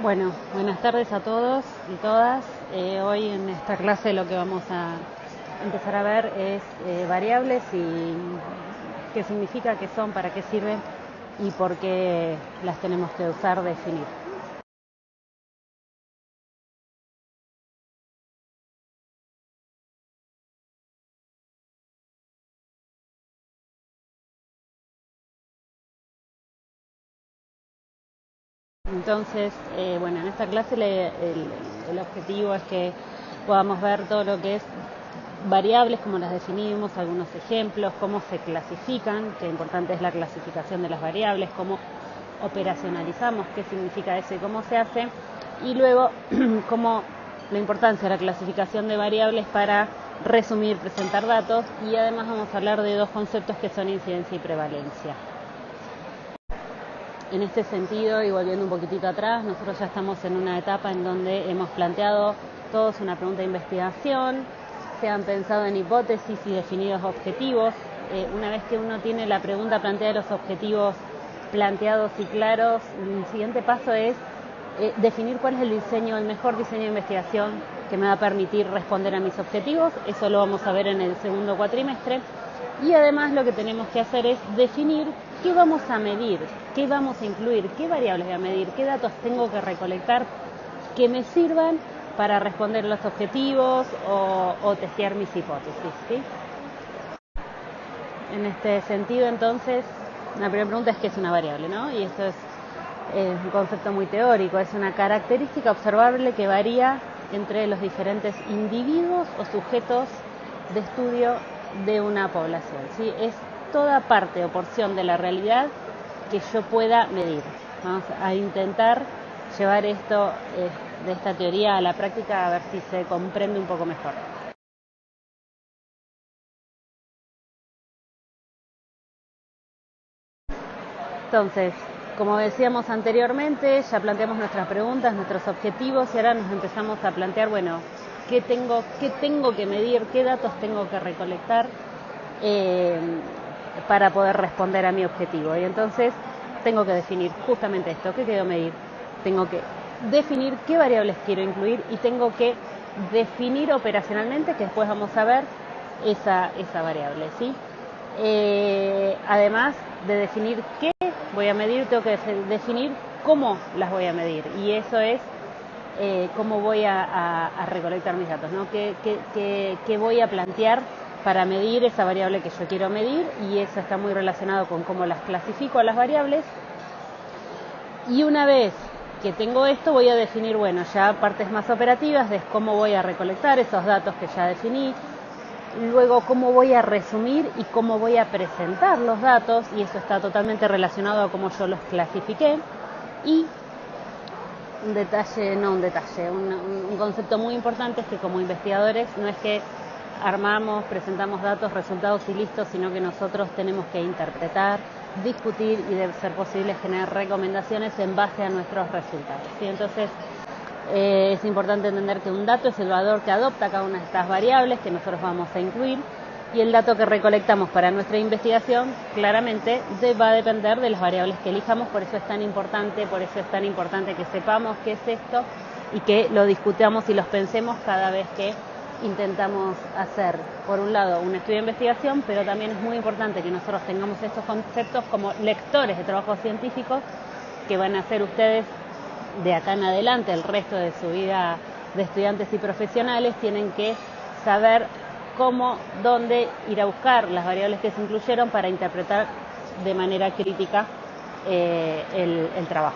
Bueno, buenas tardes a todos y todas. Hoy en esta clase lo que vamos a empezar a ver es variables y qué significa, qué son, para qué sirven y por qué las tenemos que usar, definir. Entonces, bueno, en esta clase el objetivo es que podamos ver todo lo que es variables, cómo las definimos, algunos ejemplos, cómo se clasifican, qué importante es la clasificación de las variables, cómo operacionalizamos, qué significa eso y cómo se hace, y luego cómo la importancia de la clasificación de variables para resumir, presentar datos, y además vamos a hablar de dos conceptos que son incidencia y prevalencia. En este sentido, y volviendo un poquitito atrás, nosotros ya estamos en una etapa en donde hemos planteado todos una pregunta de investigación, se han pensado en hipótesis y definidos objetivos. Una vez que uno tiene la pregunta planteada, los objetivos planteados y claros, el siguiente paso es definir cuál es el mejor diseño de investigación que me va a permitir responder a mis objetivos. Eso lo vamos a ver en el segundo cuatrimestre. Y además lo que tenemos que hacer es definir qué vamos a medir, qué vamos a incluir, qué variables voy a medir, qué datos tengo que recolectar que me sirvan para responder los objetivos o testear mis hipótesis, ¿sí? En este sentido, entonces, la primera pregunta es qué es una variable, ¿no? Y esto es un concepto muy teórico, es una característica observable que varía entre los diferentes individuos o sujetos de estudio de una población, ¿sí? Es toda parte o porción de la realidad que yo pueda medir. Vamos a intentar llevar esto de esta teoría a la práctica a ver si se comprende un poco mejor. Entonces, como decíamos anteriormente, ya planteamos nuestras preguntas, nuestros objetivos y ahora nos empezamos a plantear, bueno, qué tengo que medir, qué datos tengo que recolectar para poder responder a mi objetivo. Y entonces tengo que definir justamente esto, ¿qué quiero medir? Tengo que definir qué variables quiero incluir y tengo que definir operacionalmente, que después vamos a ver, esa variable, ¿sí? Además de definir qué voy a medir, tengo que definir cómo las voy a medir. Y eso es cómo voy a recolectar mis datos, ¿no? ¿Qué voy a plantear para medir esa variable que yo quiero medir? Y eso está muy relacionado con cómo las clasifico a las variables. Y una vez que tengo esto, voy a definir, bueno, ya partes más operativas de cómo voy a recolectar esos datos que ya definí. Luego, cómo voy a resumir y cómo voy a presentar los datos, y eso está totalmente relacionado a cómo yo los clasifiqué. Y un concepto muy importante es que como investigadores no es que armamos, presentamos datos, resultados y listo, sino que nosotros tenemos que interpretar, discutir y de ser posible generar recomendaciones en base a nuestros resultados, ¿sí? Entonces, es importante entender que un dato es el valor que adopta cada una de estas variables que nosotros vamos a incluir y el dato que recolectamos para nuestra investigación claramente va a depender de las variables que elijamos. Por eso es tan importante que sepamos qué es esto y que lo discutamos y los pensemos cada vez que intentamos hacer, por un lado, un estudio de investigación, pero también es muy importante que nosotros tengamos estos conceptos como lectores de trabajos científicos que van a ser ustedes de acá en adelante, el resto de su vida de estudiantes y profesionales, tienen que saber cómo, dónde ir a buscar las variables que se incluyeron para interpretar de manera crítica el trabajo.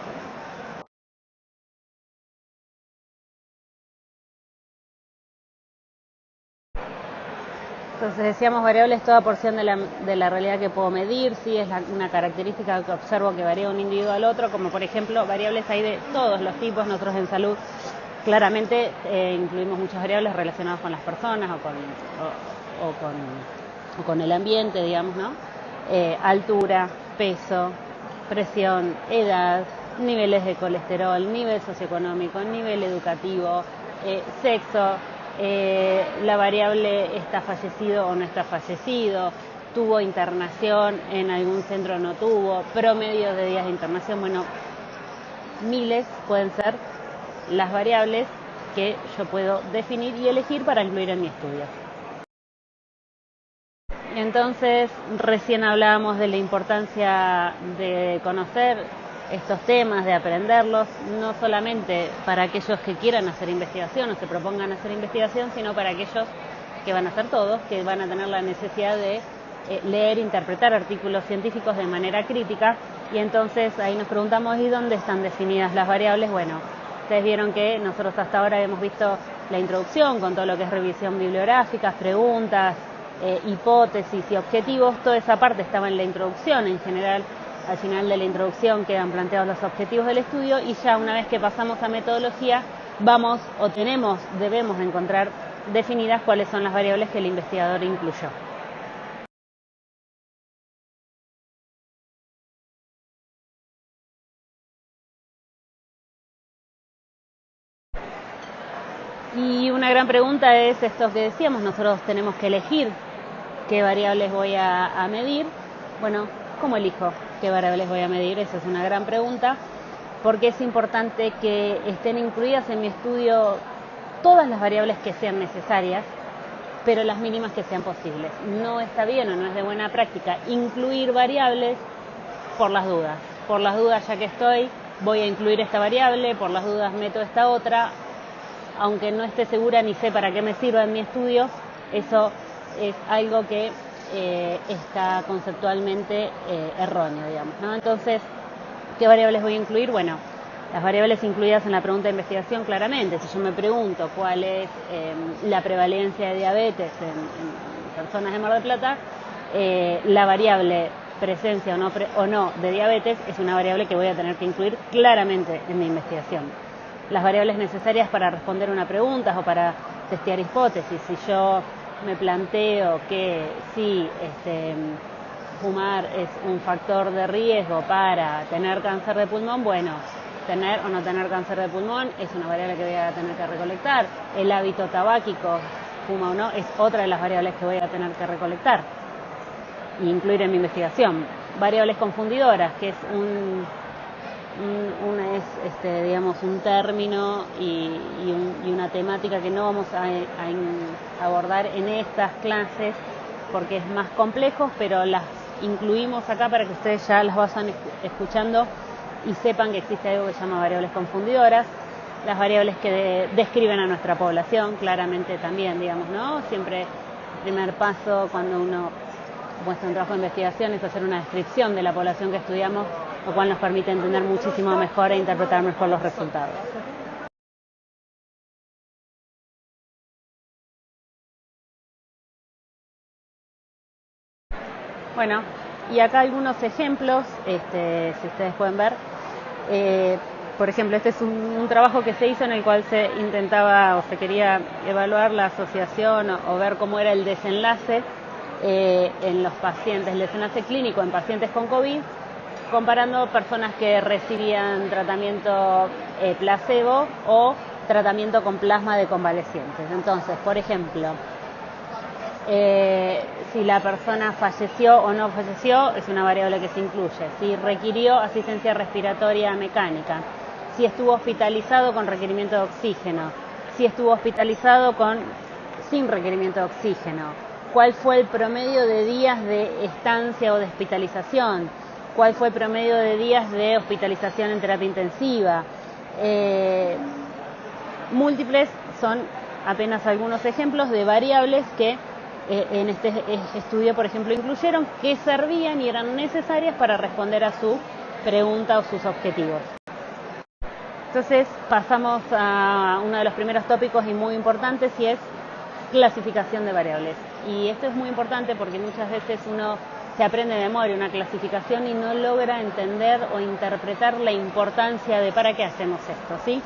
Entonces decíamos variables, toda porción de la realidad que puedo medir, sí, es una característica que observo que varía de un individuo al otro, como por ejemplo variables hay de todos los tipos. Nosotros en salud claramente incluimos muchas variables relacionadas con las personas o con el ambiente, digamos, ¿no? Altura, peso, presión, edad, niveles de colesterol, nivel socioeconómico, nivel educativo, sexo, la variable está fallecido o no está fallecido, tuvo internación en algún centro o no tuvo, promedio de días de internación. Bueno, miles pueden ser las variables que yo puedo definir y elegir para incluir en mi estudio. Entonces, recién hablábamos de la importancia de conocer estos temas, de aprenderlos, no solamente para aquellos que quieran hacer investigación o se propongan hacer investigación, sino para aquellos que van a hacer todos, que van a tener la necesidad de leer, interpretar artículos científicos de manera crítica. Y entonces ahí nos preguntamos, ¿y dónde están definidas las variables? Bueno, ustedes vieron que nosotros hasta ahora hemos visto la introducción con todo lo que es revisión bibliográfica, preguntas, hipótesis y objetivos. Toda esa parte estaba en la introducción. En general, al final de la introducción quedan planteados los objetivos del estudio, y ya una vez que pasamos a metodología, debemos encontrar definidas cuáles son las variables que el investigador incluyó. Y una gran pregunta es esto que decíamos, nosotros tenemos que elegir qué variables voy a medir. Bueno, ¿cómo elijo qué variables voy a medir? Esa es una gran pregunta, porque es importante que estén incluidas en mi estudio todas las variables que sean necesarias, pero las mínimas que sean posibles. No está bien o no es de buena práctica incluir variables por las dudas. Por las dudas, ya que estoy, voy a incluir esta variable, por las dudas meto esta otra, aunque no esté segura ni sé para qué me sirva en mi estudio. Eso es algo que está conceptualmente erróneo, digamos, ¿no? Entonces, ¿qué variables voy a incluir? Bueno, las variables incluidas en la pregunta de investigación, claramente. Si yo me pregunto cuál es la prevalencia de diabetes en personas de Mar del Plata, la variable presencia o no de diabetes es una variable que voy a tener que incluir claramente en mi investigación. Las variables necesarias para responder una pregunta o para testear hipótesis. Si yo me planteo que sí, fumar es un factor de riesgo para tener cáncer de pulmón, bueno, tener o no tener cáncer de pulmón es una variable que voy a tener que recolectar. El hábito tabáquico, fuma o no, es otra de las variables que voy a tener que recolectar e incluir en mi investigación. Variables confundidoras, que es digamos, un término y una temática que no vamos a abordar en estas clases porque es más complejo, pero las incluimos acá para que ustedes ya las vayan escuchando y sepan que existe algo que se llama variables confundidoras. Las variables que describen a nuestra población, claramente también, digamos, ¿no? Siempre el primer paso cuando uno muestra un trabajo de investigación es hacer una descripción de la población que estudiamos, lo cual nos permite entender muchísimo mejor e interpretar mejor los resultados. Bueno, y acá algunos ejemplos, si ustedes pueden ver. Por ejemplo, este es un trabajo que se hizo en el cual se intentaba o se quería evaluar la asociación o ver cómo era el desenlace en los pacientes, el desenlace clínico en pacientes con COVID, comparando personas que recibían tratamiento placebo o tratamiento con plasma de convalecientes. Entonces, por ejemplo, si la persona falleció o no falleció, es una variable que se incluye. Si requirió asistencia respiratoria mecánica, si estuvo hospitalizado con requerimiento de oxígeno, si estuvo hospitalizado sin requerimiento de oxígeno, cuál fue el promedio de días de estancia o de hospitalización, cuál fue el promedio de días de hospitalización en terapia intensiva. Múltiples son apenas algunos ejemplos de variables que en este estudio, por ejemplo, incluyeron, que servían y eran necesarias para responder a su pregunta o sus objetivos. Entonces pasamos a uno de los primeros tópicos y muy importantes, y es clasificación de variables. Y esto es muy importante porque muchas veces uno se aprende de memoria una clasificación y no logra entender o interpretar la importancia de para qué hacemos esto, ¿sí?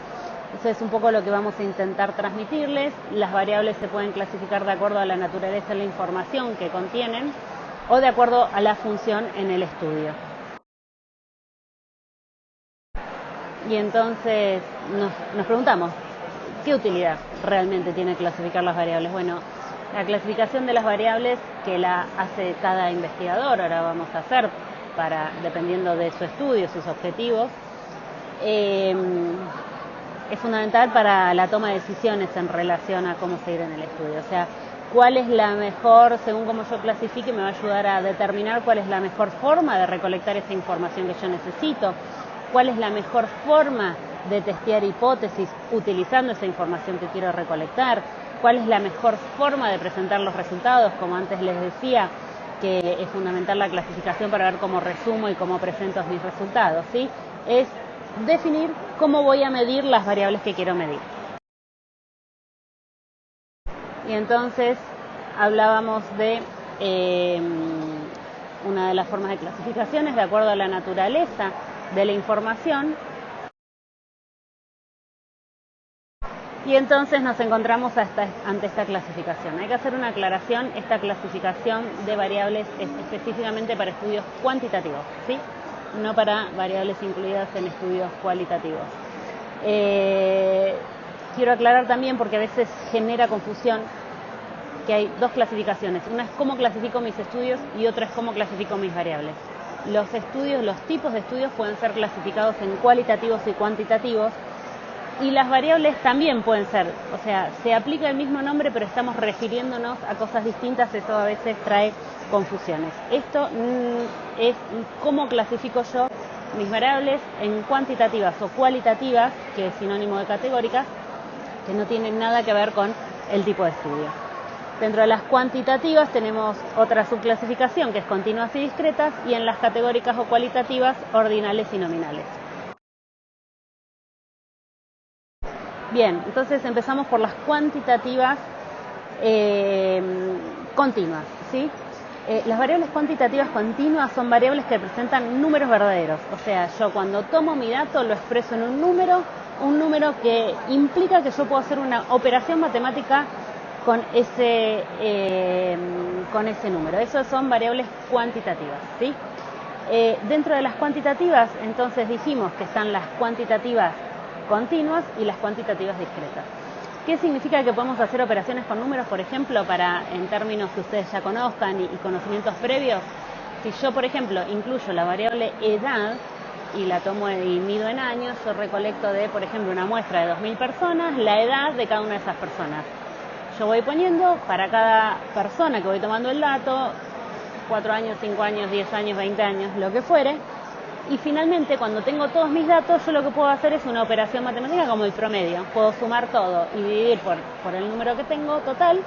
Eso es un poco lo que vamos a intentar transmitirles. Las variables se pueden clasificar de acuerdo a la naturaleza de la información que contienen o de acuerdo a la función en el estudio. Y entonces nos preguntamos, ¿qué utilidad realmente tiene clasificar las variables? Bueno, la clasificación de las variables que la hace cada investigador, ahora vamos a hacer, dependiendo de su estudio, sus objetivos, eh, es fundamental para la toma de decisiones en relación a cómo seguir en el estudio. O sea, cuál es la mejor, según cómo yo clasifique, me va a ayudar a determinar cuál es la mejor forma de recolectar esa información que yo necesito, cuál es la mejor forma de testear hipótesis utilizando esa información que quiero recolectar, cuál es la mejor forma de presentar los resultados, como antes les decía, que es fundamental la clasificación para ver cómo resumo y cómo presento mis resultados, ¿sí? Es definir cómo voy a medir las variables que quiero medir. Y entonces hablábamos de una de las formas de clasificaciones de acuerdo a la naturaleza de la información. Y entonces nos encontramos ante esta clasificación. Hay que hacer una aclaración, esta clasificación de variables es específicamente para estudios cuantitativos, ¿sí? No para variables incluidas en estudios cualitativos. Quiero aclarar también, porque a veces genera confusión, que hay dos clasificaciones. Una es cómo clasifico mis estudios y otra es cómo clasifico mis variables. Los estudios, los tipos de estudios pueden ser clasificados en cualitativos y cuantitativos, y las variables también pueden ser, o sea, se aplica el mismo nombre, pero estamos refiriéndonos a cosas distintas, eso a veces trae confusiones. Esto es cómo clasifico yo mis variables en cuantitativas o cualitativas, que es sinónimo de categóricas, que no tienen nada que ver con el tipo de estudio. Dentro de las cuantitativas tenemos otra subclasificación, que es continuas y discretas, y en las categóricas o cualitativas, ordinales y nominales. Bien, entonces empezamos por las cuantitativas continuas, ¿sí? Las variables cuantitativas continuas son variables que representan números verdaderos. O sea, yo cuando tomo mi dato lo expreso en un número que implica que yo puedo hacer una operación matemática con ese número. Esas son variables cuantitativas, ¿sí? Dentro de las cuantitativas, entonces dijimos que están las cuantitativas continuas y las cuantitativas discretas. ¿Qué significa que podemos hacer operaciones con números, por ejemplo, en términos que ustedes ya conozcan y conocimientos previos? Si yo, por ejemplo, incluyo la variable edad y la tomo y mido en años, yo recolecto por ejemplo, una muestra de 2.000 personas, la edad de cada una de esas personas. Yo voy poniendo para cada persona que voy tomando el dato, 4 años, 5 años, 10 años, 20 años, lo que fuere. Y finalmente, cuando tengo todos mis datos, yo lo que puedo hacer es una operación matemática como el promedio. Puedo sumar todo y dividir por el número que tengo total,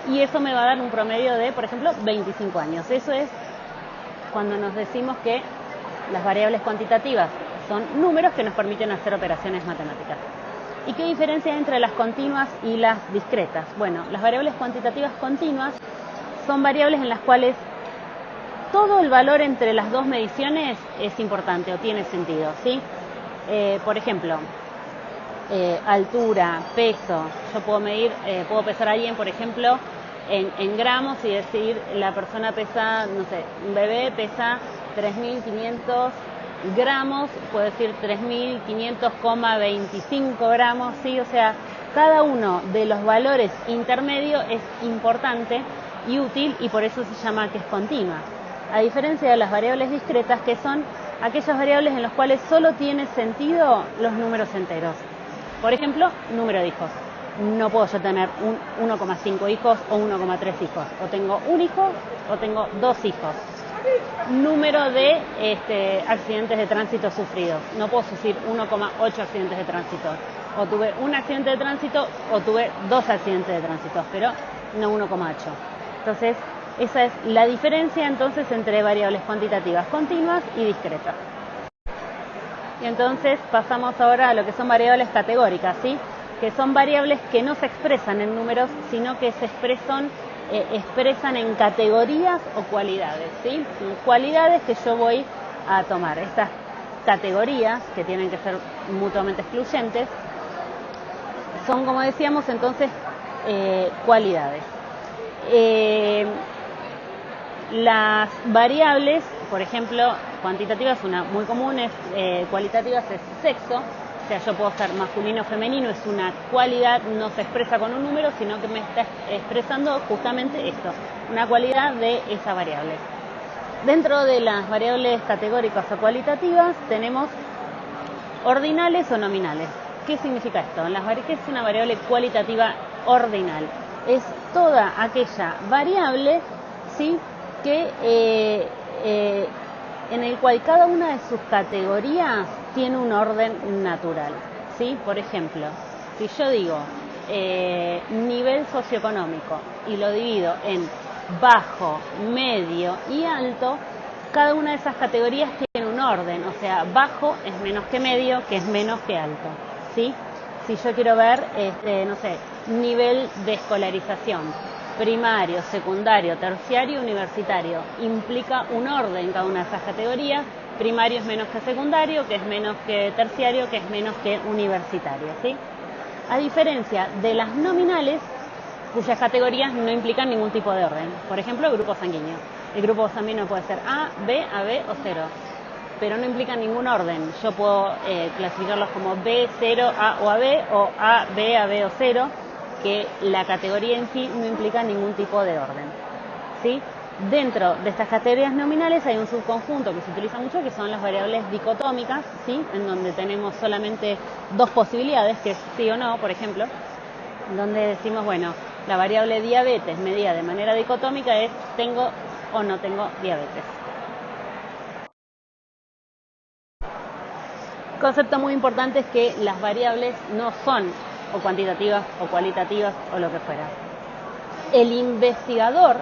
y eso me va a dar un promedio de, por ejemplo, 25 años. Eso es cuando nos decimos que las variables cuantitativas son números que nos permiten hacer operaciones matemáticas. ¿Y qué diferencia hay entre las continuas y las discretas? Bueno, las variables cuantitativas continuas son variables en las cuales todo el valor entre las dos mediciones es importante o tiene sentido, ¿sí? Por ejemplo, altura, peso. Yo puedo pesar a alguien, por ejemplo, en gramos y decir, la persona pesa, no sé, un bebé pesa 3.500 gramos, puedo decir 3.500,25 gramos, ¿sí? O sea, cada uno de los valores intermedios es importante y útil, y por eso se llama que es continua. A diferencia de las variables discretas, que son aquellas variables en las cuales solo tiene sentido los números enteros. Por ejemplo, número de hijos. No puedo yo tener 1,5 hijos o 1,3 hijos. O tengo un hijo o tengo 2 hijos. Número de accidentes de tránsito sufridos. No puedo sufrir 1,8 accidentes de tránsito. O tuve un accidente de tránsito o tuve 2 accidentes de tránsito, pero no 1,8. Entonces, esa es la diferencia entonces entre variables cuantitativas continuas y discretas. Y entonces pasamos ahora a lo que son variables categóricas, ¿sí? Que son variables que no se expresan en números, sino que se expresan en categorías o cualidades, ¿sí? Cualidades que yo voy a tomar. Estas categorías, que tienen que ser mutuamente excluyentes, son, como decíamos, entonces cualidades. Las variables, por ejemplo, cuantitativas, una muy común, cualitativas es sexo. O sea, yo puedo ser masculino o femenino, es una cualidad, no se expresa con un número, sino que me está expresando justamente esto, una cualidad de esa variable. Dentro de las variables categóricas o cualitativas tenemos ordinales o nominales. ¿Qué significa esto? ¿Qué es una variable cualitativa ordinal? Es toda aquella variable, ¿sí?, que en el cual cada una de sus categorías tiene un orden natural, ¿sí? Por ejemplo, si yo digo nivel socioeconómico y lo divido en bajo, medio y alto, cada una de esas categorías tiene un orden, o sea, bajo es menos que medio, que es menos que alto, ¿sí? Si yo quiero ver, no sé, nivel de escolarización, primario, secundario, terciario, universitario, implica un orden en cada una de esas categorías. Primario es menos que secundario, que es menos que terciario, que es menos que universitario, ¿sí? A diferencia de las nominales, cuyas categorías no implican ningún tipo de orden. Por ejemplo, el grupo sanguíneo. El grupo sanguíneo puede ser A, B, AB o 0, pero no implican ningún orden. Yo puedo clasificarlos como B, 0, A o AB, o A, B, AB o 0, que la categoría en sí no implica ningún tipo de orden, ¿sí? Dentro de estas categorías nominales hay un subconjunto que se utiliza mucho, que son las variables dicotómicas, ¿sí?, en donde tenemos solamente dos posibilidades, que es sí o no, por ejemplo, donde decimos, bueno, la variable diabetes medida de manera dicotómica es tengo o no tengo diabetes. Un concepto muy importante es que las variables no son o cuantitativas o cualitativas o lo que fuera. El investigador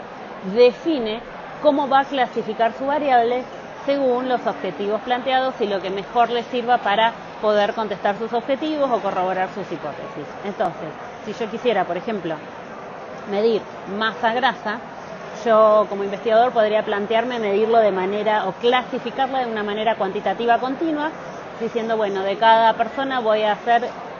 define cómo va a clasificar su variable según los objetivos planteados y lo que mejor le sirva para poder contestar sus objetivos o corroborar sus hipótesis. Entonces, si yo quisiera, por ejemplo, medir masa grasa, yo como investigador podría plantearme medirlo de manera o clasificarla de una manera cuantitativa continua, diciendo, bueno, de cada persona voy a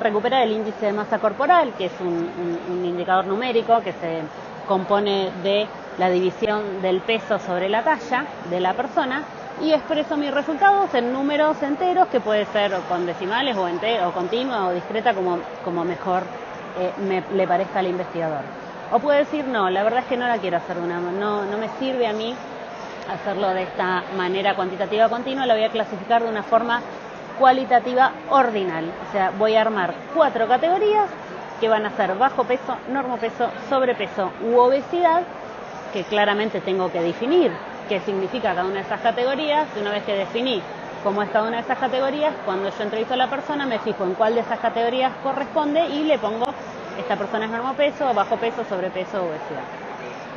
recuperar el índice de masa corporal, que es un indicador numérico que se compone de la división del peso sobre la talla de la persona, y expreso mis resultados en números enteros, que puede ser con decimales o continua o discreta, como mejor le parezca al investigador. O puede decir, no, la verdad es que no la quiero hacer no me sirve a mí hacerlo de esta manera cuantitativa continua, la voy a clasificar de una forma cualitativa ordinal. O sea, voy a armar 4 categorías que van a ser bajo peso, normopeso, sobrepeso u obesidad, que claramente tengo que definir qué significa cada una de esas categorías. Una vez que definí cómo es cada una de esas categorías, cuando yo entrevisto a la persona me fijo en cuál de esas categorías corresponde y le pongo esta persona es normopeso, bajo peso, sobrepeso o obesidad.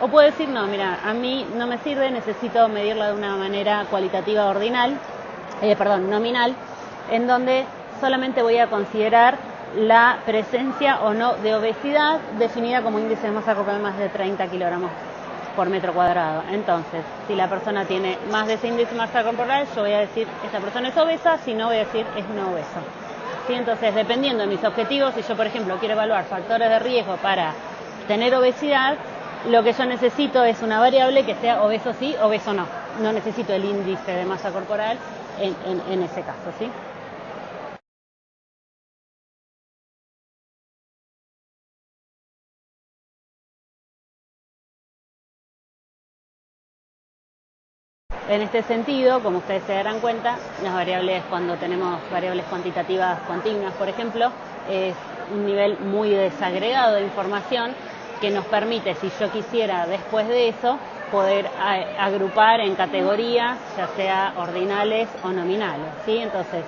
O puedo decir, no, mira, a mí no me sirve, necesito medirla de una manera cualitativa nominal, en donde solamente voy a considerar la presencia o no de obesidad definida como índice de masa corporal más de 30 kilogramos por metro cuadrado. Entonces, si la persona tiene más de ese índice de masa corporal, yo voy a decir, esta persona es obesa, si no voy a decir, es no obeso. ¿Sí? Entonces, dependiendo de mis objetivos, si yo, por ejemplo, quiero evaluar factores de riesgo para tener obesidad, lo que yo necesito es una variable que sea obeso sí, obeso no. No necesito el índice de masa corporal en ese caso, ¿sí? En este sentido, como ustedes se darán cuenta, las variables, cuando tenemos variables cuantitativas continuas, por ejemplo, es un nivel muy desagregado de información que nos permite, si yo quisiera después de eso, poder agrupar en categorías, ya sea ordinales o nominales, ¿sí? Entonces,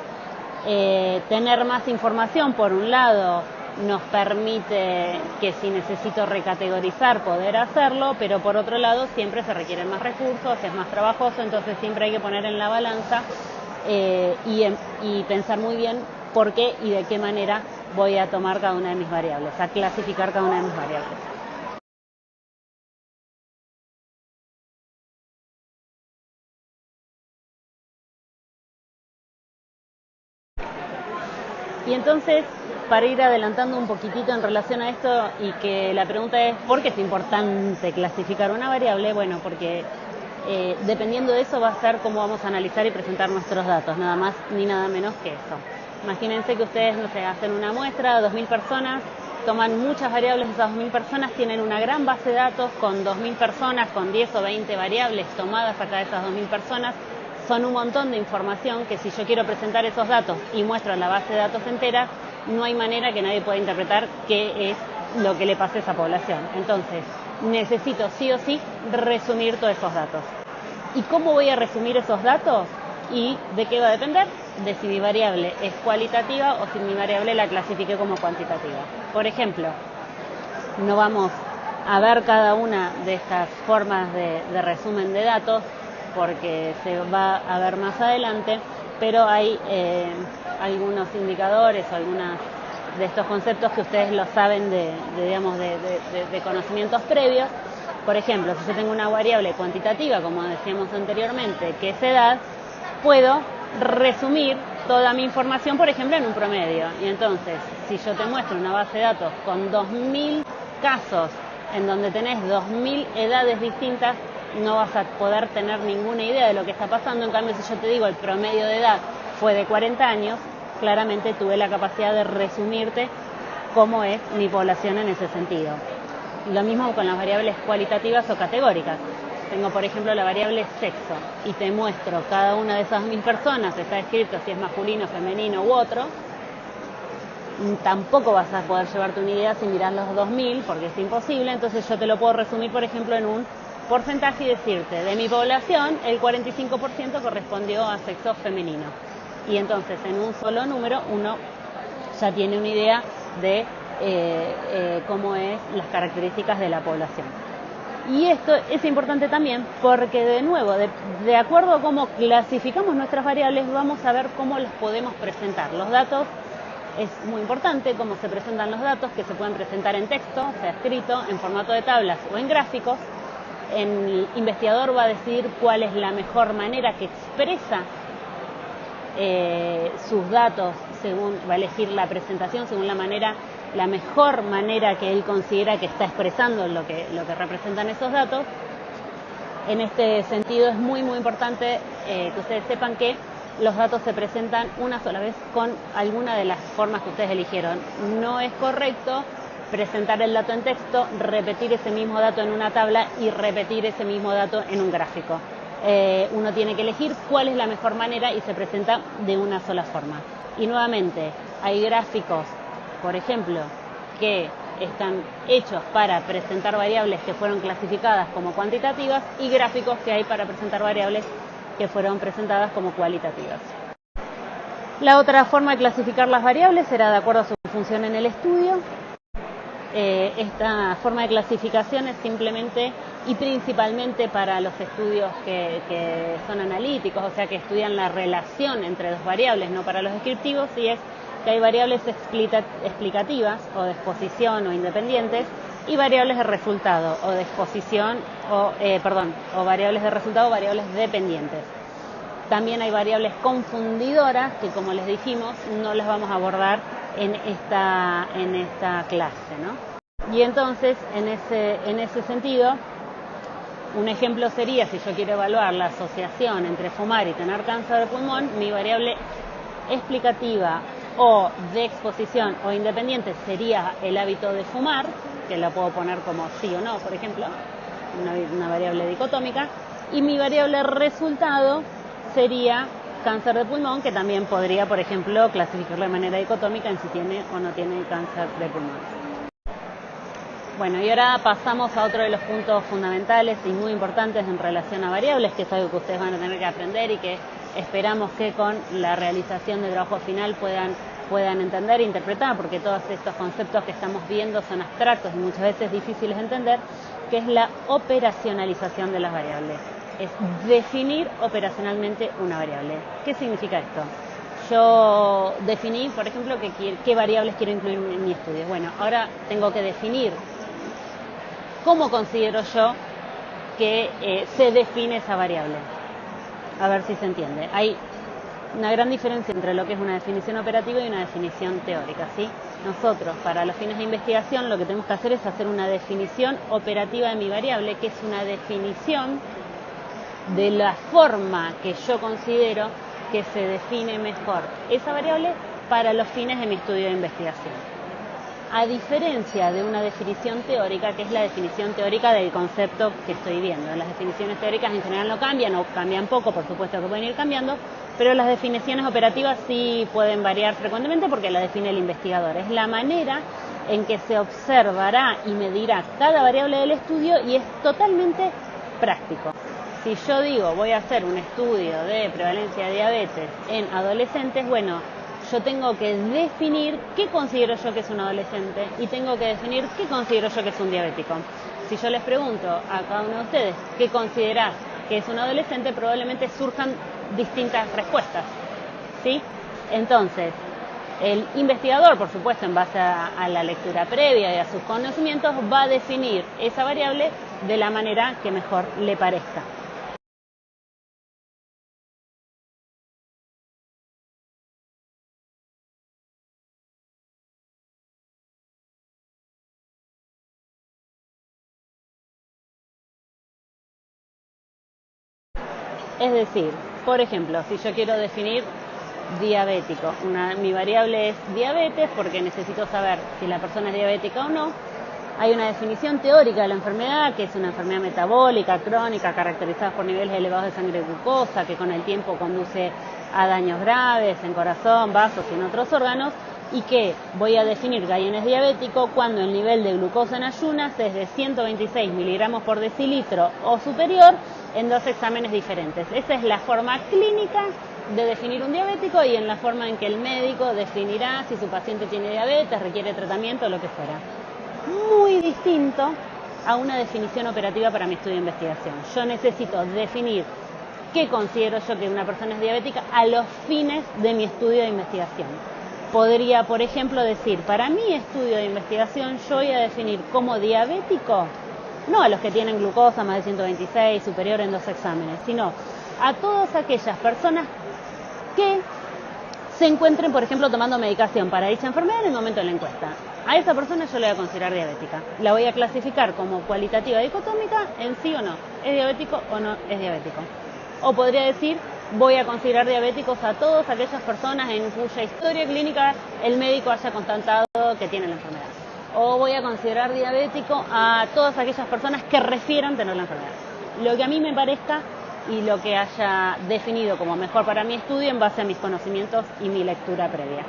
tener más información, por un lado, nos permite que si necesito recategorizar poder hacerlo, pero por otro lado siempre se requieren más recursos, es más trabajoso, entonces siempre hay que poner en la balanza y pensar muy bien por qué y de qué manera voy a tomar cada una de mis variables, a clasificar cada una de mis variables. Y entonces, para ir adelantando un poquitito en relación a esto, y que la pregunta es, ¿por qué es importante clasificar una variable? Bueno, porque dependiendo de eso va a ser cómo vamos a analizar y presentar nuestros datos, nada más ni nada menos que eso. Imagínense que ustedes, no sé, hacen una muestra, 2.000 personas, toman muchas variables de esas 2.000 personas, tienen una gran base de datos con 2.000 personas, con 10 o 20 variables tomadas acá de esas 2.000 personas, son un montón de información que si yo quiero presentar esos datos y muestro la base de datos entera, no hay manera que nadie pueda interpretar qué es lo que le pasa a esa población. Entonces, necesito sí o sí resumir todos esos datos. ¿Y cómo voy a resumir esos datos? ¿Y de qué va a depender? De si mi variable es cualitativa o si mi variable la clasifique como cuantitativa. Por ejemplo, no vamos a ver cada una de estas formas de resumen de datos porque se va a ver más adelante, pero hay algunos indicadores o algunos de estos conceptos que ustedes lo saben de conocimientos previos. Por ejemplo, si yo tengo una variable cuantitativa, como decíamos anteriormente, que es edad, puedo resumir toda mi información, por ejemplo, en un promedio. Y entonces, si yo te muestro una base de datos con 2000 casos, en donde tenés 2000 edades distintas, no vas a poder tener ninguna idea de lo que está pasando. En cambio, si yo te digo el promedio de edad fue de 40 años, claramente tuve la capacidad de resumirte cómo es mi población en ese sentido. Lo mismo con las variables cualitativas o categóricas. Tengo, por ejemplo, la variable sexo y te muestro cada una de esas 1000 personas, está escrito si es masculino, femenino u otro. Tampoco vas a poder llevarte una idea si miras los 2000 porque es imposible. Entonces yo te lo puedo resumir, por ejemplo, en un porcentaje y decirte, de mi población el 45% correspondió a sexo femenino. Y entonces en un solo número uno ya tiene una idea de cómo es las características de la población. Y esto es importante también porque, de nuevo, de acuerdo a cómo clasificamos nuestras variables, vamos a ver cómo las podemos presentar. Los datos, es muy importante cómo se presentan los datos, que se pueden presentar en texto, sea escrito, en formato de tablas o en gráficos. El investigador va a decidir cuál es la mejor manera que expresa sus datos, va a elegir la presentación según la mejor manera que él considera que está expresando lo que representan esos datos. En este sentido es muy importante que ustedes sepan que los datos se presentan una sola vez con alguna de las formas que ustedes eligieron. No es correcto presentar el dato en texto, repetir ese mismo dato en una tabla y repetir ese mismo dato en un gráfico. Uno tiene que elegir cuál es la mejor manera y se presenta de una sola forma. Y nuevamente, hay gráficos, por ejemplo, que están hechos para presentar variables que fueron clasificadas como cuantitativas y gráficos que hay para presentar variables que fueron presentadas como cualitativas. La otra forma de clasificar las variables será de acuerdo a su función en el estudio. Esta forma de clasificación es simplemente y principalmente para los estudios que son analíticos, o sea que estudian la relación entre dos variables, no para los descriptivos, y es que hay variables explicativas o de exposición o independientes y variables de resultado o de exposición o variables de resultado o variables dependientes. También hay variables confundidoras que, como les dijimos, no las vamos a abordar en esta clase, ¿no? Y entonces, en ese sentido, un ejemplo sería, si yo quiero evaluar la asociación entre fumar y tener cáncer de pulmón, mi variable explicativa o de exposición o independiente sería el hábito de fumar, que la puedo poner como sí o no, por ejemplo, una variable dicotómica, y mi variable resultado sería cáncer de pulmón, que también podría, por ejemplo, clasificarlo de manera dicotómica en si tiene o no tiene cáncer de pulmón. Bueno, y ahora pasamos a otro de los puntos fundamentales y muy importantes en relación a variables, que es algo que ustedes van a tener que aprender y que esperamos que con la realización del trabajo final puedan entender e interpretar, porque todos estos conceptos que estamos viendo son abstractos y muchas veces difíciles de entender, que es la operacionalización de las variables. Es definir operacionalmente una variable. ¿Qué significa esto? Yo definí, por ejemplo, qué variables quiero incluir en mi estudio. Bueno, ahora tengo que definir cómo considero yo que se define esa variable. A ver si se entiende. Hay una gran diferencia entre lo que es una definición operativa y una definición teórica, ¿sí? Nosotros, para los fines de investigación, lo que tenemos que hacer es hacer una definición operativa de mi variable, que es una definición de la forma que yo considero que se define mejor esa variable para los fines de mi estudio de investigación. a diferencia de una definición teórica, que es la definición teórica del concepto que estoy viendo. Las definiciones teóricas en general no cambian, o cambian poco, por supuesto que pueden ir cambiando, pero las definiciones operativas sí pueden variar frecuentemente porque las define el investigador. Es la manera en que se observará y medirá cada variable del estudio y es totalmente práctico. Si yo digo voy a hacer un estudio de prevalencia de diabetes en adolescentes, bueno, yo tengo que definir qué considero yo que es un adolescente y tengo que definir qué considero yo que es un diabético. Si yo les pregunto a cada uno de ustedes qué considerás que es un adolescente, probablemente surjan distintas respuestas, ¿sí? Entonces, el investigador, por supuesto, en base a la lectura previa y a sus conocimientos, va a definir esa variable de la manera que mejor le parezca. Es decir, por ejemplo, si yo quiero definir diabético, mi variable es diabetes porque necesito saber si la persona es diabética o no. Hay una definición teórica de la enfermedad, que es una enfermedad metabólica, crónica, caracterizada por niveles elevados de sangre de glucosa, que con el tiempo conduce a daños graves en corazón, vasos y en otros órganos, y que voy a definir que alguien es diabético cuando el nivel de glucosa en ayunas es de 126 miligramos por decilitro o superior en 2 exámenes diferentes. Esa es la forma clínica de definir un diabético y en la forma en que el médico definirá si su paciente tiene diabetes, requiere tratamiento o lo que fuera. Muy distinto a una definición operativa para mi estudio de investigación. Yo necesito definir qué considero yo que una persona es diabética a los fines de mi estudio de investigación. Podría, por ejemplo, decir, para mi estudio de investigación yo voy a definir como diabético, no a los que tienen glucosa más de 126, superior en 2 exámenes, sino a todas aquellas personas que se encuentren, por ejemplo, tomando medicación para dicha enfermedad en el momento de la encuesta. A esa persona yo la voy a considerar diabética. La voy a clasificar como cualitativa dicotómica en sí o no. ¿Es diabético o no es diabético? O podría decir, voy a considerar diabéticos a todas aquellas personas en cuya historia clínica el médico haya constatado que tienen la enfermedad. O voy a considerar diabético a todas aquellas personas que refieran tener la enfermedad. Lo que a mí me parezca y lo que haya definido como mejor para mi estudio en base a mis conocimientos y mi lectura previa.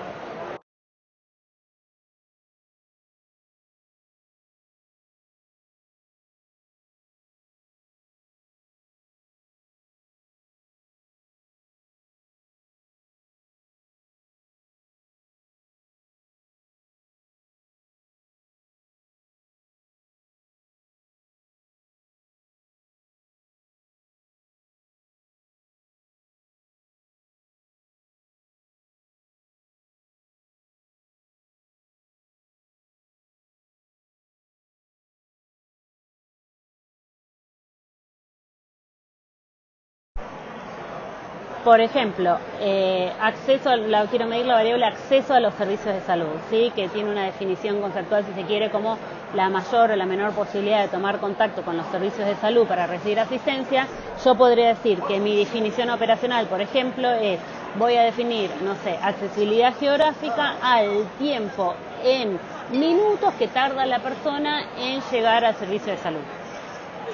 Por ejemplo, quiero medir la variable acceso a los servicios de salud, ¿sí? Que tiene una definición conceptual, si se quiere, como la mayor o la menor posibilidad de tomar contacto con los servicios de salud para recibir asistencia. Yo podría decir que mi definición operacional, por ejemplo, es, voy a definir, no sé, accesibilidad geográfica al tiempo en minutos que tarda la persona en llegar al servicio de salud,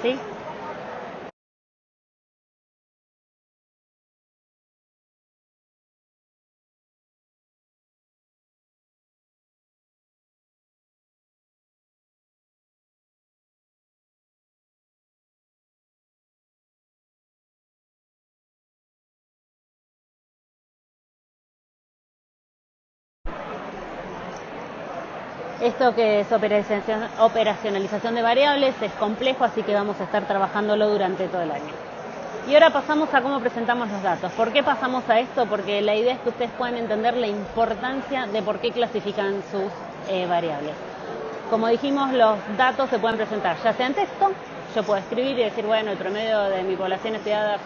¿sí? Esto que es operacionalización de variables es complejo, así que vamos a estar trabajándolo durante todo el año. Y ahora pasamos a cómo presentamos los datos. ¿Por qué pasamos a esto? Porque la idea es que ustedes puedan entender la importancia de por qué clasifican sus variables. Como dijimos, los datos se pueden presentar ya sea en texto, yo puedo escribir y decir, bueno, el promedio de mi población estudiada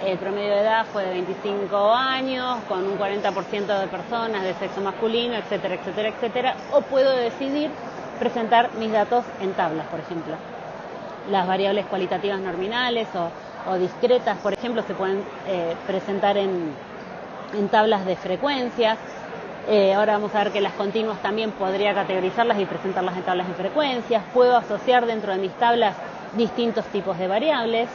el promedio de edad fue de 25 años, con un 40% de personas de sexo masculino, etcétera, etcétera, etcétera. O puedo decidir presentar mis datos en tablas, por ejemplo. Las variables cualitativas nominales o discretas, por ejemplo, se pueden presentar en tablas de frecuencias. Ahora vamos a ver que las continuas también podría categorizarlas y presentarlas en tablas de frecuencias. Puedo asociar dentro de mis tablas distintos tipos de variables.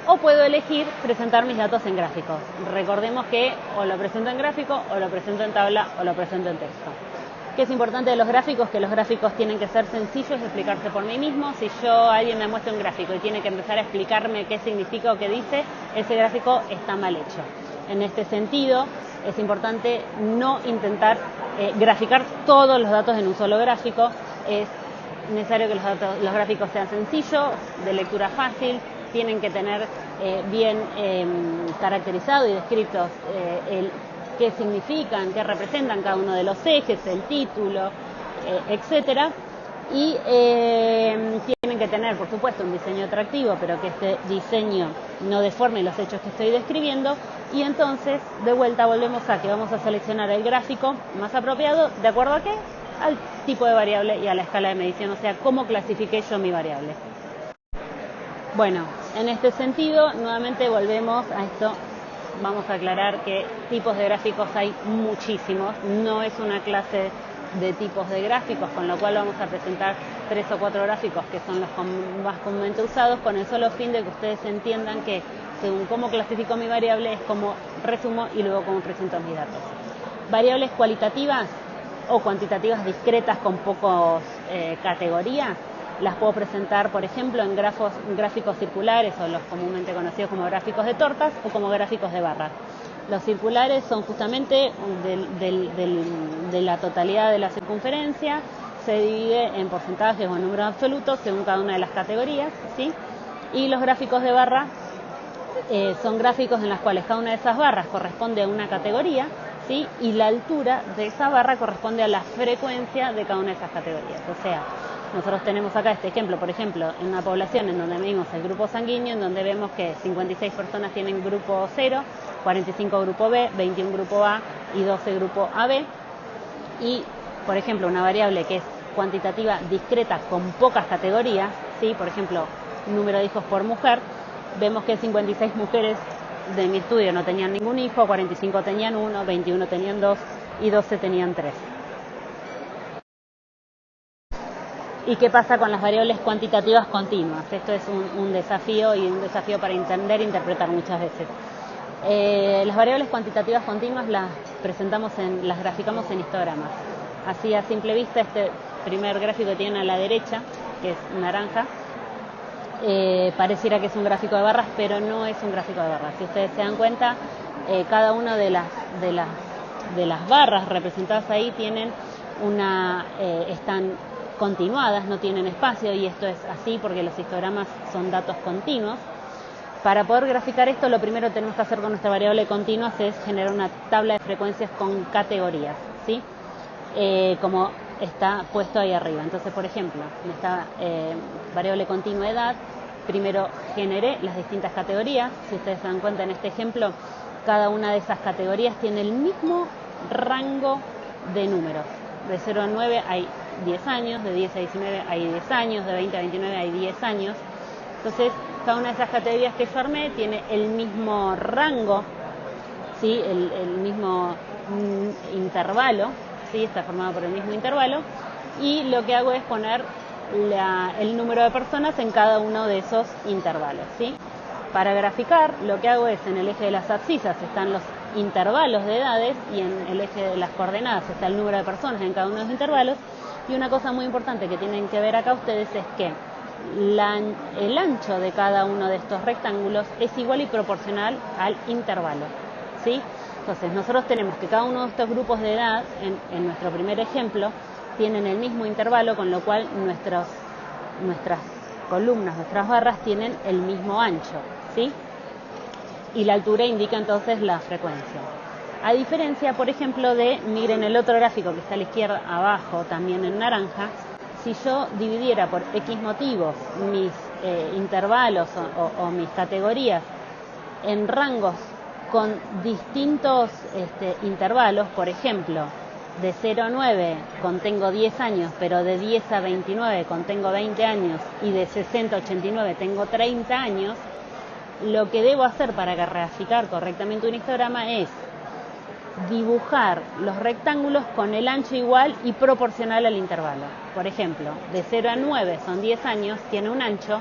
O puedo elegir presentar mis datos en gráficos. Recordemos que o lo presento en gráfico, o lo presento en tabla, o lo presento en texto. ¿Qué es importante de los gráficos? Que los gráficos tienen que ser sencillos de explicarse por mí mismo. Si alguien me muestra un gráfico y tiene que empezar a explicarme qué significa o qué dice, ese gráfico está mal hecho. En este sentido, es importante no intentar graficar todos los datos en un solo gráfico. Es necesario que los gráficos sean sencillos, de lectura fácil, tienen que tener bien caracterizado y descritos qué significan, qué representan cada uno de los ejes, el título, etcétera. Y tienen que tener, por supuesto, un diseño atractivo, pero que este diseño no deforme los hechos que estoy describiendo. Y entonces, de vuelta, volvemos a que vamos a seleccionar el gráfico más apropiado, ¿de acuerdo a qué? Al tipo de variable y a la escala de medición, o sea, cómo clasifiqué yo mi variable. Bueno, en este sentido, nuevamente volvemos a esto. Vamos a aclarar que tipos de gráficos hay muchísimos. No es una clase de tipos de gráficos, con lo cual vamos a presentar 3 o 4 gráficos que son los más comúnmente usados, con el solo fin de que ustedes entiendan que según cómo clasifico mi variable es como resumo y luego cómo presento mis datos. Variables cualitativas o cuantitativas discretas con pocas categorías las puedo presentar, por ejemplo, en gráficos circulares, o los comúnmente conocidos como gráficos de tortas, o como gráficos de barras. Los circulares son justamente de la totalidad de la circunferencia, se divide en porcentajes o en números absolutos según cada una de las categorías, ¿sí? Y los gráficos de barra son gráficos en los cuales cada una de esas barras corresponde a una categoría, ¿sí? Y la altura de esa barra corresponde a la frecuencia de cada una de esas categorías. O sea, nosotros tenemos acá este ejemplo, por ejemplo, en una población en donde medimos el grupo sanguíneo, en donde vemos que 56 personas tienen grupo 0, 45 grupo B, 21 grupo A y 12 grupo AB. Y, por ejemplo, una variable que es cuantitativa discreta con pocas categorías, ¿sí? Por ejemplo, número de hijos por mujer, vemos que 56 mujeres de mi estudio no tenían ningún hijo, 45 tenían 1, 21 tenían 2 y 12 tenían 3. ¿Y qué pasa con las variables cuantitativas continuas? Esto es un desafío, y un desafío para entender e interpretar muchas veces. Las variables cuantitativas continuas las graficamos en histogramas. Así a simple vista, este primer gráfico que tienen a la derecha, que es naranja, pareciera que es un gráfico de barras, pero no es un gráfico de barras. Si ustedes se dan cuenta, cada una de las barras representadas ahí tienen están continuadas, no tienen espacio, y esto es así porque los histogramas son datos continuos. Para poder graficar esto, lo primero que tenemos que hacer con nuestra variable continuas es generar una tabla de frecuencias con categorías, ¿sí? Como está puesto ahí arriba. Entonces, por ejemplo, en esta variable continua edad, primero generé las distintas categorías. Si ustedes se dan cuenta en este ejemplo, cada una de esas categorías tiene el mismo rango de números. De 0 a 9 hay 10 años, de 10 a 19 hay 10 años, de 20 a 29 hay 10 años. Entonces, cada una de esas categorías que yo armé tiene el mismo rango, ¿sí? el mismo intervalo, ¿sí? Está formado por el mismo intervalo, y lo que hago es poner el número de personas en cada uno de esos intervalos, ¿sí? Para graficar, lo que hago es, en el eje de las abscisas están los intervalos de edades, y en el eje de las coordenadas está el número de personas en cada uno de los intervalos. Y una cosa muy importante que tienen que ver acá ustedes es que el ancho de cada uno de estos rectángulos es igual y proporcional al intervalo, ¿sí? Entonces, nosotros tenemos que cada uno de estos grupos de edad, en nuestro primer ejemplo, tienen el mismo intervalo, con lo cual nuestras columnas, nuestras barras tienen el mismo ancho, ¿sí? Y la altura indica entonces la frecuencia. A diferencia, por ejemplo, miren el otro gráfico que está a la izquierda abajo, también en naranja. Si yo dividiera por X motivos mis intervalos o mis categorías en rangos con distintos intervalos, por ejemplo, de 0 a 9 contengo 10 años, pero de 10 a 29 contengo 20 años y de 60 a 89 tengo 30 años, lo que debo hacer para graficar correctamente un histograma es dibujar los rectángulos con el ancho igual y proporcional al intervalo. Por ejemplo, de 0 a 9 son 10 años, tiene un ancho.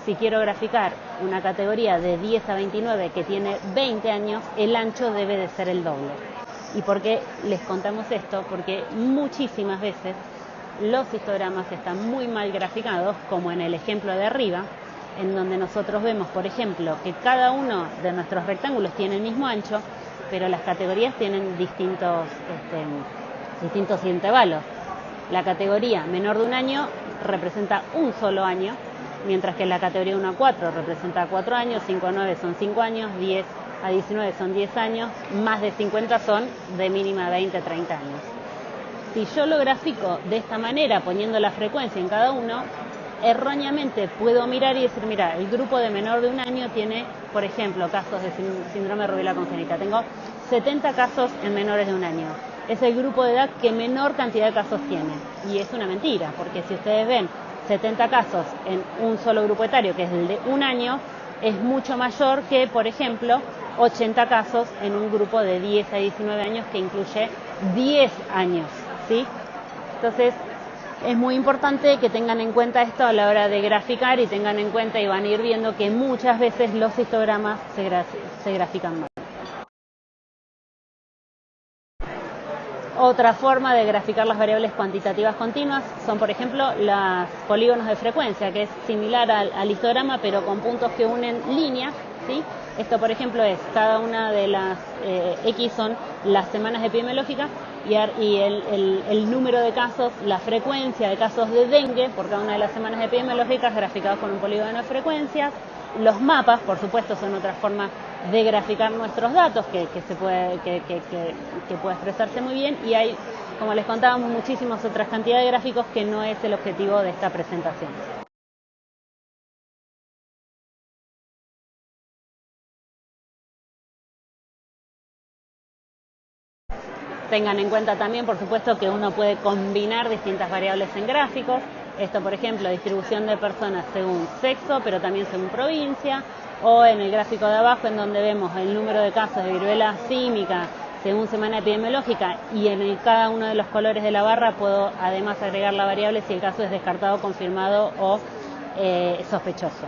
Si quiero graficar una categoría de 10 a 29 que tiene 20 años, el ancho debe de ser el doble. ¿Y por qué les contamos esto? Porque muchísimas veces los histogramas están muy mal graficados, como en el ejemplo de arriba, en donde nosotros vemos, por ejemplo, que cada uno de nuestros rectángulos tiene el mismo ancho, pero las categorías tienen distintos intervalos. La categoría menor de un año representa un solo año, mientras que la categoría 1 a 4 representa 4 años, 5 a 9 son 5 años, 10 a 19 son 10 años, más de 50 son de mínima 20 a 30 años. Si yo lo grafico de esta manera, poniendo la frecuencia en cada uno, erróneamente puedo mirar y decir, mira, el grupo de menor de un año tiene, por ejemplo, casos de síndrome de rubella congénita. Tengo 70 casos en menores de un año. Es el grupo de edad que menor cantidad de casos tiene. Y es una mentira, porque si ustedes ven 70 casos en un solo grupo etario, que es el de un año, es mucho mayor que, por ejemplo, 80 casos en un grupo de 10 a 19 años que incluye 10 años, ¿sí? Entonces, es muy importante que tengan en cuenta esto a la hora de graficar y tengan en cuenta y van a ir viendo que muchas veces los histogramas se grafican mal. Otra forma de graficar las variables cuantitativas continuas son, por ejemplo, los polígonos de frecuencia, que es similar al histograma, pero con puntos que unen líneas, ¿sí? Esto, por ejemplo, es cada una de las X son las semanas epidemiológicas y el número de casos, la frecuencia de casos de dengue por cada una de las semanas epidemiológicas graficados con un polígono de frecuencias. Los mapas, por supuesto, son otra forma de graficar nuestros datos que puede expresarse muy bien, y hay, como les contábamos, muchísimas otras cantidades de gráficos que no es el objetivo de esta presentación. Tengan en cuenta también, por supuesto, que uno puede combinar distintas variables en gráficos. Esto, por ejemplo, distribución de personas según sexo, pero también según provincia, o en el gráfico de abajo, en donde vemos el número de casos de viruela símica según semana epidemiológica, y en cada uno de los colores de la barra puedo además agregar la variable si el caso es descartado, confirmado o sospechoso.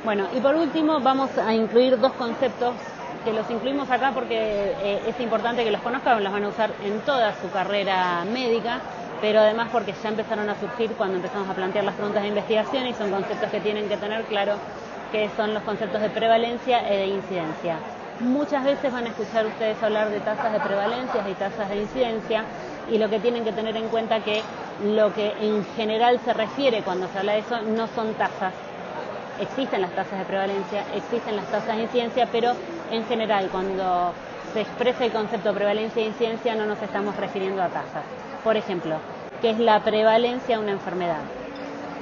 Bueno, y por último vamos a incluir dos conceptos que los incluimos acá porque es importante que los conozcan, los van a usar en toda su carrera médica, pero además porque ya empezaron a surgir cuando empezamos a plantear las preguntas de investigación, y son conceptos que tienen que tener claro, que son los conceptos de prevalencia y de incidencia. Muchas veces van a escuchar ustedes hablar de tasas de prevalencia y tasas de incidencia, y lo que tienen que tener en cuenta que lo que en general se refiere cuando se habla de eso no son tasas. Existen las tasas de prevalencia, existen las tasas de incidencia, pero en general cuando se expresa el concepto de prevalencia e incidencia no nos estamos refiriendo a tasas. Por ejemplo, ¿qué es la prevalencia de una enfermedad?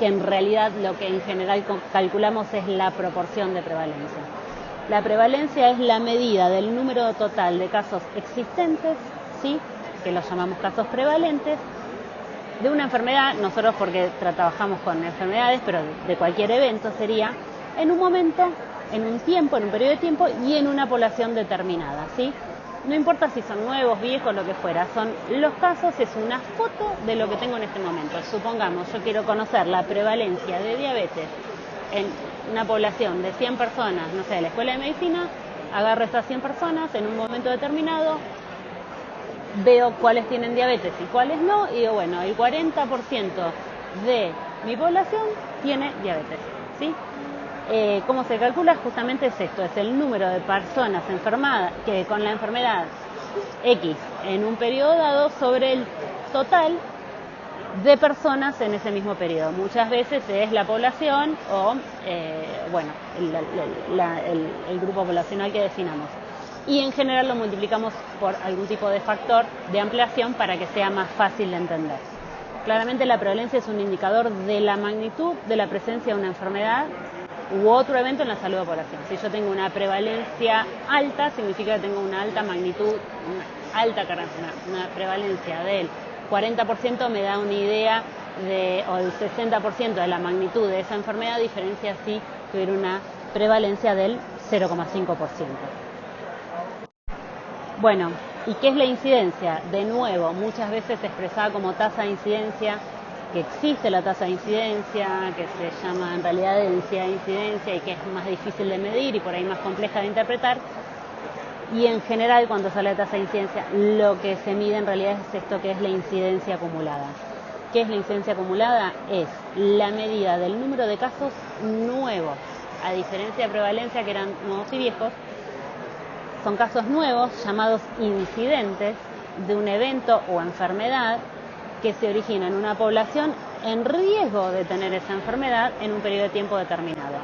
Que en realidad lo que en general calculamos es la proporción de prevalencia. La prevalencia es la medida del número total de casos existentes, ¿sí?, que los llamamos casos prevalentes, de una enfermedad. Nosotros, porque trabajamos con enfermedades, pero de cualquier evento, sería en un momento, en un tiempo, en un periodo de tiempo y en una población determinada, ¿sí? No importa si son nuevos, viejos, lo que fuera, son los casos, es una foto de lo que tengo en este momento. Supongamos, yo quiero conocer la prevalencia de diabetes en una población de 100 personas, no sé, de la Escuela de Medicina, agarro estas 100 personas en un momento determinado, veo cuáles tienen diabetes y cuáles no, y digo, bueno, el 40% de mi población tiene diabetes, ¿sí? ¿Cómo se calcula? Justamente es esto, es el número de personas enfermadas que con la enfermedad X en un periodo dado sobre el total de personas en ese mismo periodo. Muchas veces es la población o, bueno, el grupo poblacional que definamos. Y en general lo multiplicamos por algún tipo de factor de ampliación para que sea más fácil de entender. Claramente la prevalencia es un indicador de la magnitud de la presencia de una enfermedad u otro evento en la salud de la población. Si yo tengo una prevalencia alta, significa que tengo una alta magnitud, una alta una prevalencia del 40% me da una idea o el 60% de la magnitud de esa enfermedad, a diferencia si tuviera una prevalencia del 0,5%. Bueno, ¿y qué es la incidencia? De nuevo, muchas veces expresada como tasa de incidencia, que existe la tasa de incidencia, que se llama en realidad densidad de incidencia y que es más difícil de medir y por ahí más compleja de interpretar. Y en general, cuando sale la tasa de incidencia, lo que se mide en realidad es esto que es la incidencia acumulada. ¿Qué es la incidencia acumulada? Es la medida del número de casos nuevos, a diferencia de prevalencia que eran nuevos y viejos. Son casos nuevos llamados incidentes de un evento o enfermedad que se origina en una población en riesgo de tener esa enfermedad en un periodo de tiempo determinado.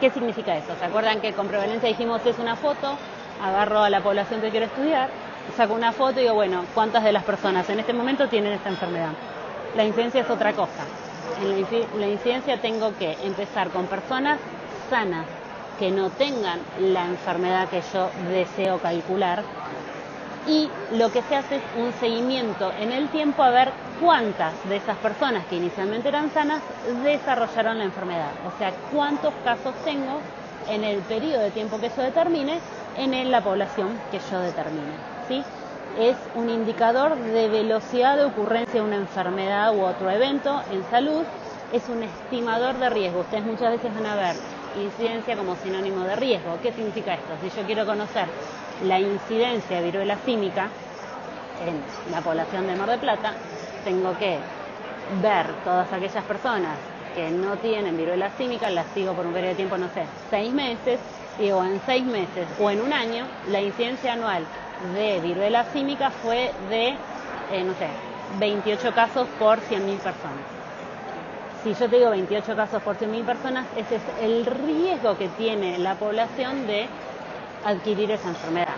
¿Qué significa eso? ¿Se acuerdan que con prevalencia dijimos es una foto? Agarro a la población que quiero estudiar, saco una foto y digo, bueno, ¿cuántas de las personas en este momento tienen esta enfermedad? La incidencia es otra cosa. En la incidencia tengo que empezar con personas sanas que no tengan la enfermedad que yo deseo calcular, y lo que se hace es un seguimiento en el tiempo a ver cuántas de esas personas que inicialmente eran sanas desarrollaron la enfermedad. O sea, cuántos casos tengo en el periodo de tiempo que yo determine en la población que yo determine, ¿sí? Es un indicador de velocidad de ocurrencia de una enfermedad u otro evento en salud, es un estimador de riesgo. Ustedes muchas veces van a ver incidencia como sinónimo de riesgo. ¿Qué significa esto? Si yo quiero conocer la incidencia de viruela símica en la población de Mar del Plata, tengo que ver todas aquellas personas que no tienen viruela símica, las sigo por un periodo de tiempo, no sé, 6 meses, digo, en 6 meses o en un año, la incidencia anual de viruela símica fue de, 28 casos por 100.000 personas. Si yo te digo 28 casos por 100.000 personas, ese es el riesgo que tiene la población de adquirir esa enfermedad.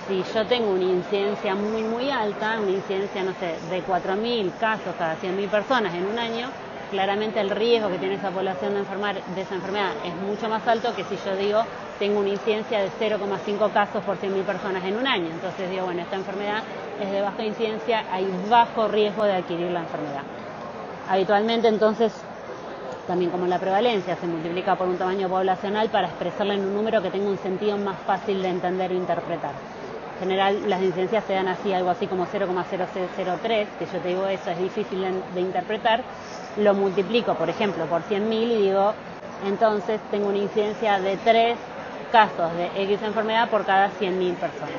Si yo tengo una incidencia muy alta, una incidencia, de 4.000 casos cada 100.000 personas en un año, claramente el riesgo que tiene esa población de enfermar de esa enfermedad es mucho más alto que si yo digo tengo una incidencia de 0,5 casos por 100.000 personas en un año. Entonces digo, bueno, esta enfermedad es de baja incidencia, hay bajo riesgo de adquirir la enfermedad. Habitualmente, entonces, también como la prevalencia se multiplica por un tamaño poblacional para expresarla en un número que tenga un sentido más fácil de entender o interpretar. En general, las incidencias se dan así, algo así como 0,0003, que yo te digo eso es difícil de interpretar. Lo multiplico, por ejemplo, por 100.000 y digo, entonces tengo una incidencia de 3 casos de X enfermedad por cada 100.000 personas.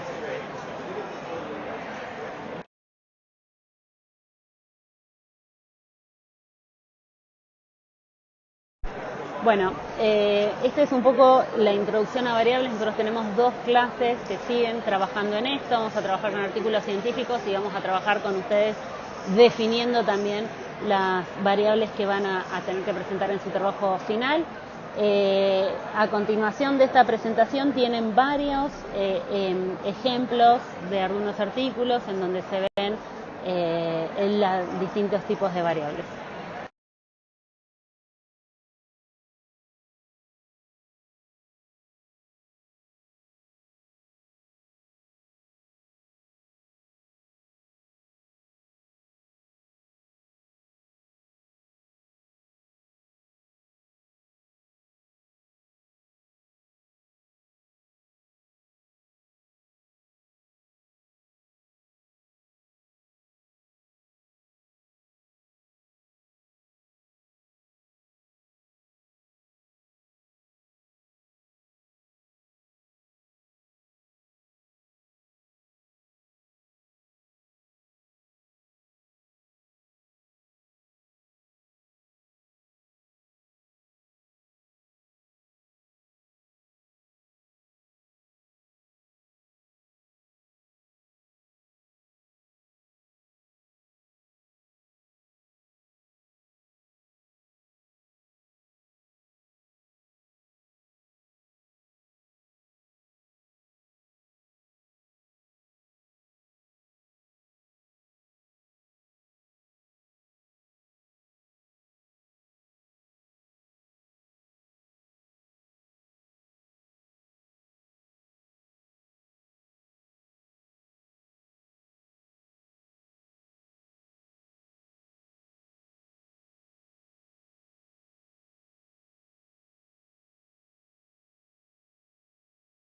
Bueno, esta es un poco la introducción a variables. Nosotros tenemos 2 clases que siguen trabajando en esto. Vamos a trabajar con artículos científicos y vamos a trabajar con ustedes definiendo también las variables que van a tener que presentar en su trabajo final. A continuación de esta presentación tienen varios ejemplos de algunos artículos en donde se ven distintos tipos de variables.